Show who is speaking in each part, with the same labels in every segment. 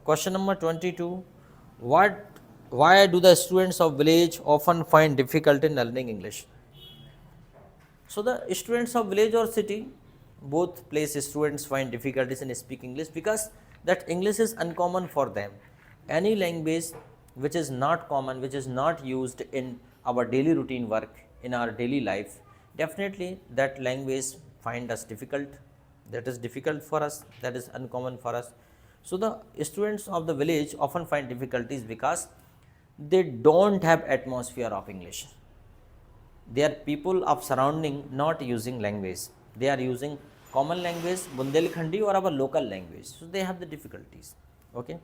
Speaker 1: Question number 22. What? Why do the students of village often find difficulty in learning English? So the students of village or city, both places students find difficulties in speaking English because that English is uncommon for them. Any language which is not common, which is not used in our daily routine work, in our daily life, definitely that language find us difficult. That is difficult for us, that is uncommon for us. So the students of the village often find difficulties because they don't have atmosphere of English. They are people of surrounding not using language. They are using common language, Bundelkhandi or our local language. So they have the difficulties. Okay.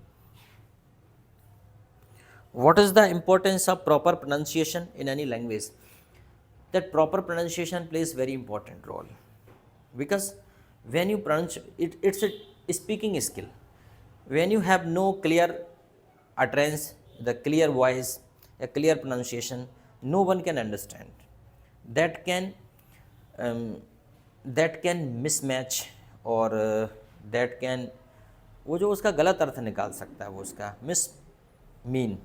Speaker 1: What is the importance of proper pronunciation in any language? That proper pronunciation plays very important role because when you pronounce it, it's a speaking skill. When you have no clear utterance, the clear voice, a clear pronunciation, no one can understand. That can that can mismatch और that can वो जो उसका गलत अर्थ निकाल सकता है, वो उसका मिस मीन,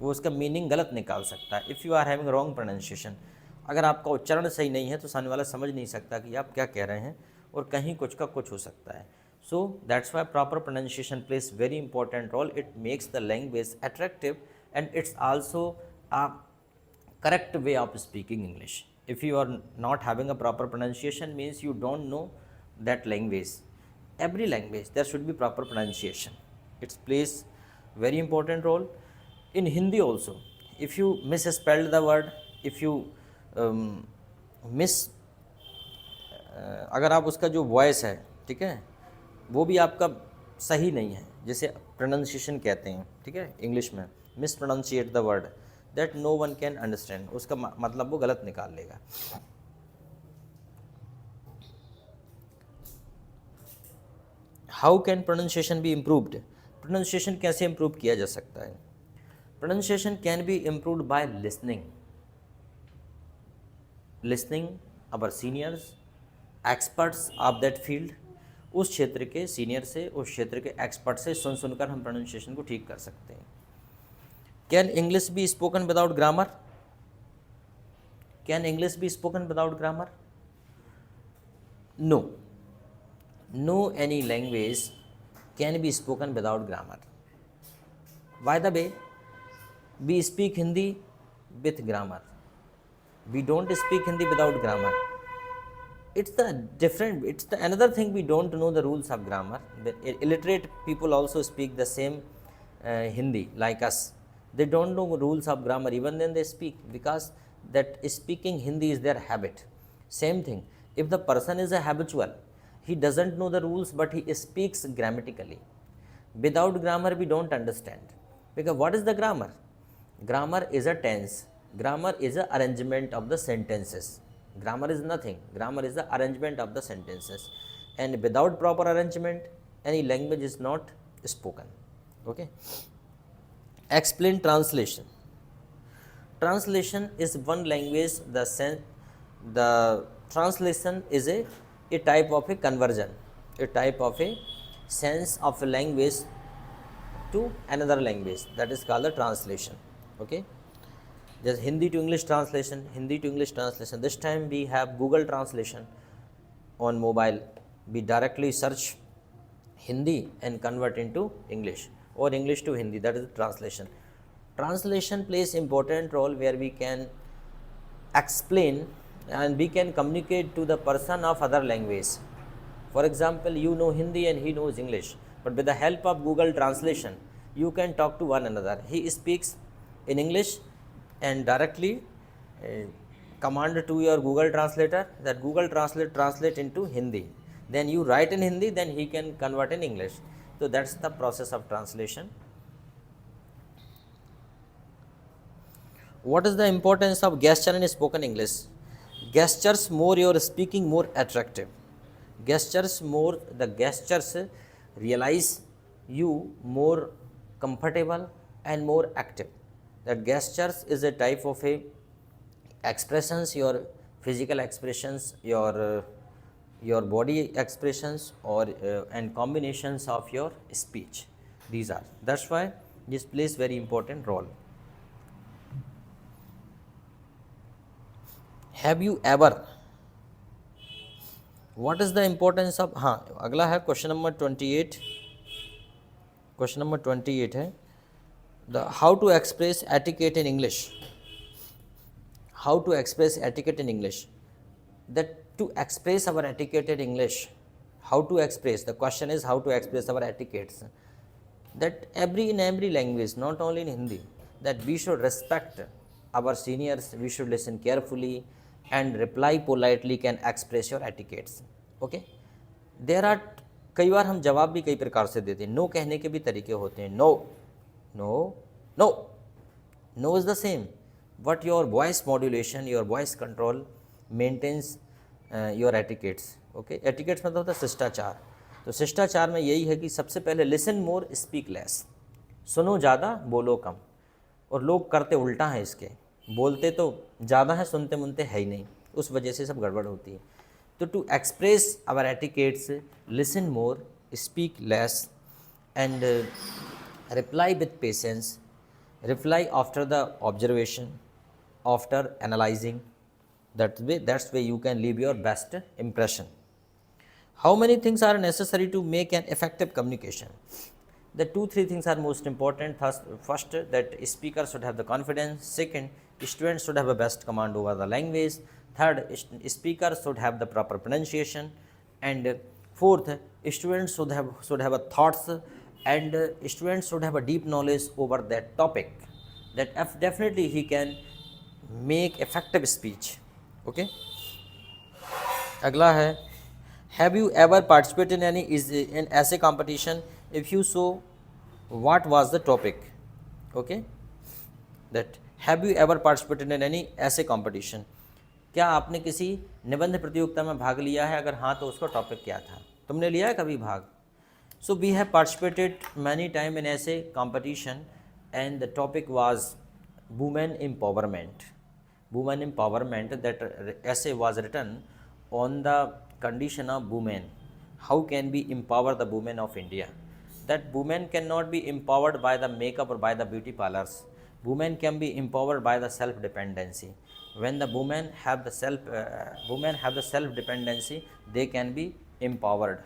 Speaker 1: वो उसका मीनिंग गलत निकाल सकता है. If you are having wrong pronunciation, अगर आपका उच्चारण सही नहीं है तो सामने वाला समझ नहीं सकता कि आप क्या कह रहे हैं और कहीं कुछ का कुछ हो सकता है. So that's why proper pronunciation plays very important role. It makes the language attractive and it's also a correct way of speaking English. If you are not having a proper pronunciation, means you don't know that language. Every language there should be proper pronunciation. It plays very important role. In Hindi also, if you misspelled the word, if you miss अगर आप उसका जो voice है, ठीक है, वो भी आपका सही नहीं है, जैसे प्रोनाउंसिएशन कहते हैं, ठीक है, इंग्लिश में mispronounce the word, that no one can understand, उसका मतलब वो गलत निकाल लेगा. How can pronunciation be improved? Pronunciation कैसे इम्प्रूव किया जा सकता है? Pronunciation can be improved by listening. Listening our seniors, experts of that field. उस क्षेत्र के सीनियर से, उस क्षेत्र के एक्सपर्ट से सुन सुनकर हम प्रोनाउंसिएशन को ठीक कर सकते हैं. Can English be spoken without grammar? Can English be spoken without grammar? No. No any language can be spoken without grammar. By the way, we speak Hindi with grammar. We don't speak Hindi without grammar. It's the different, it's the another thing, we don't know the rules of grammar. The illiterate people also speak the same Hindi like us. They don't know rules of grammar, even then they speak, because that speaking Hindi is their habit. Same thing, if the person is a habitual, he doesn't know the rules but he speaks grammatically. Without grammar we don't understand, because what is the grammar? Grammar is a tense, grammar is a arrangement of the sentences. Grammar is nothing, grammar is the arrangement of the sentences, and without proper arrangement any language is not spoken. Okay. Explain translation. Translation is one language, the translation is a type of a conversion, a type of a sense of a language to another language, that is called the translation. Okay. Just Hindi to English translation, Hindi to English translation. This time we have Google translation on mobile. We directly search Hindi and convert into English, or English to Hindi, that is translation. Translation plays important role where we can explain and we can communicate to the person of other language. For example, you know Hindi and he knows English, but with the help of Google translation you can talk to one another. He speaks in English and directly command to your Google translator that Google translate into Hindi, then you write in Hindi, then he can convert in English. So that's the process of translation. What is the importance of gesture in spoken English? Gestures more your speaking more attractive. Gestures more, the gestures realize you more comfortable and more active. That gestures is a type of a expressions, your physical expressions, your body expressions, or and combinations of your speech. These are. That's why this plays very important role. Have you ever, what is the importance of, हाँ अगला है question number 28. Question number 28 है the how to express etiquette in English. How to express etiquette in English. That to express our etiquette in English, how to express, the question is how to express our etiquettes. That in every language, not only in Hindi, that we should respect our seniors, we should listen carefully and reply politely can express your etiquettes. Okay? There are, कई बार हम जवाब भी कई प्रकार से देते हैं. No कहने के भी तरीके होते हैं. No, no, no, no is the same, but your voice modulation, your voice control maintains your etiquettes. Okay, etiquettes मतलब होता है शिष्टाचार. तो शिष्टाचार में यही है कि सबसे पहले लिसन मोर स्पीक लेस, सुनो ज़्यादा बोलो कम. और लोग करते उल्टा है इसके, बोलते तो ज़्यादा है, सुनते मुनते है ही नहीं, उस वजह से सब गड़बड़ होती है. तो to express our etiquettes, listen more, speak less and reply with patience, reply after the observation, after analyzing. That's way you can leave your best impression. How many things are necessary to make an effective communication? The 2-3 things are most important. First, that speaker should have the confidence. Second, students should have a best command over the language. Third, speaker should have the proper pronunciation. And fourth, students should have a thoughts, and students should have a deep knowledge over that topic, that definitely he can make effective speech. Okay, अगला है, have you ever participated in any in essay competition? If you so, what was the topic? Okay, that have you ever participated in any essay competition? क्या आपने किसी निबंध प्रतियोगिता में भाग लिया है? अगर हाँ तो उसका टॉपिक क्या था? तुमने लिया है कभी भाग? So we have participated many time in essay competition, and the topic was women empowerment. Women empowerment. That essay was written on the condition of women. How can we empower the women of India? That women cannot be empowered by the makeup or by the beauty parlors. Women can be empowered by the self-dependency. When the women have the self-dependency, they can be empowered.